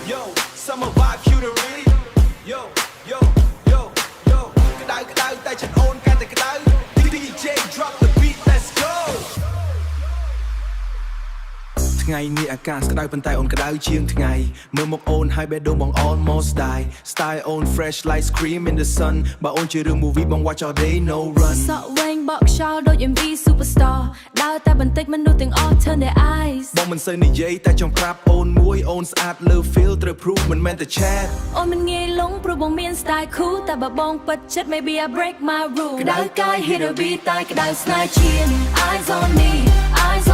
Yo summer vibe fury Yo yo yo yo ក្តៅក្តៅតែចង្អូនកាន់តែក្តៅ DJ drop the beat let's go ថ្ងៃនេះអាកាសក្តៅប៉ុន្តែអូនក្តៅជាងថ្ងៃមើលមកអូនហើយបេះដូងបង almost die style on fresh like scream in the sun បើអូនជារឿង movie បង watch all day no run សក់វែងបកខ្យល់ដូច MV superstar ដើរតែបន្តិចមនុស្សទាំងអស់ turn their eyes បងមិនសូវនិយាយតែចង់ប្រាប់អូនមួយអូនស្អាតលើ feel ត្រូវ prove មិនមែនតែ chat អូនមិនងាយលងព្រោះបងមាន style cool តែបើបងពិតចិត្ត maybe I break my rule ក្តៅកាយ hit a beat តែក្តៅស្នេហ៍ឈាន eyes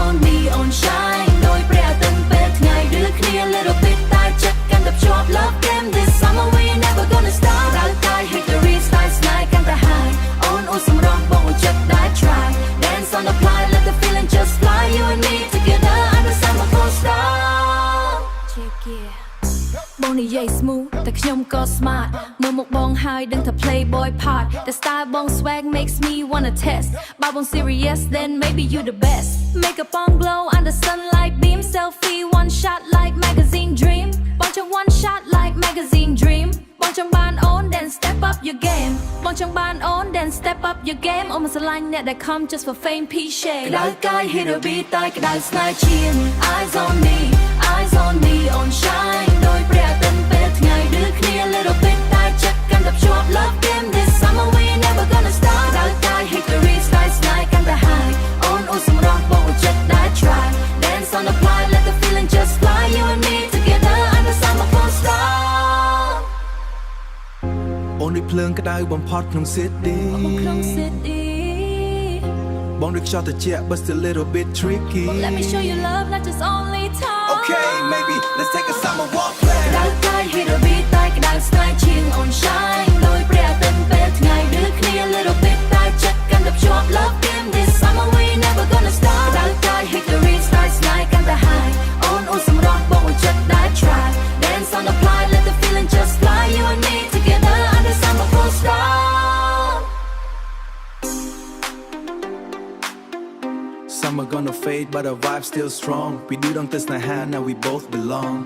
on me on shine ដោយព្រះអាទិត្យពេលថ្ងៃឬគ្នា little bit តែចិត្តកាន់តែភ្ជាប់ love game this summer we never gonna stop ក្តៅកាយ hit the reach តែស្នេហ៍កាន់តែ high អូនសម្រស់បងចិត្តដែល try dance on the fly let the feeling just fly you and me together under summer full stop check it បងនិយាយ smooth តែខ្ញុំក៏ smart មើលមកបងហើយដឹងថា playboy part តែ style បង swag makes me wanna test បើបង serious then maybe you the best makeup on glow under sunlight beam selfie one shot like magazine dream បងចង់ one shot like magazine dream បងចង់បានអូន then step up your game បងចង់បានអូន then step up your game អូនមិនស្រឡាញ់អ្នកដែល come just for fame p shade ក្តៅកាយ hit a beat តែក្តៅស្នេហ៍ឈាន eyes on me on shine ដោយព្រះអាទិត្យពេលថ្ងៃឬគ្នា little bit តែចិត្តកាន់តែភ្ជាប់ love game this summer we never gonna stop ក្តៅកាយ hit the reach តែស្នេហ៍កាន់តែ high អូនសម្រស់បងចិត្តដែល try dance on the fly let the feeling just fly you and me together under summer full stop អូនដូចភ្លើងក្តៅបំផុតក្នុង city បងដូចខ្យល់ត្រជាក់ but still a little bit tricky let me show you love not just only time okay maybe let's take a summer walk plan ក្តៅកាយ hit a beat តែក្តៅស្នេហ៍ឈាន on shine ដោយព្រះអាទិត្យពេលថ្ងៃឬគ្នា little bit តែចិត្តកាន់តែភ្ជាប់ love game this summer we never gonna stop ក្តៅកាយ hit the reach តែស្នេហ៍កាន់តែ high អូនសម្រស់បងចិត្តដែល try dance on the fly let the feeling just fly you and me together under summer full stop Summer gonna fade but our vibe still strong ពីឌឺដងទៅស្នេហា now we both belong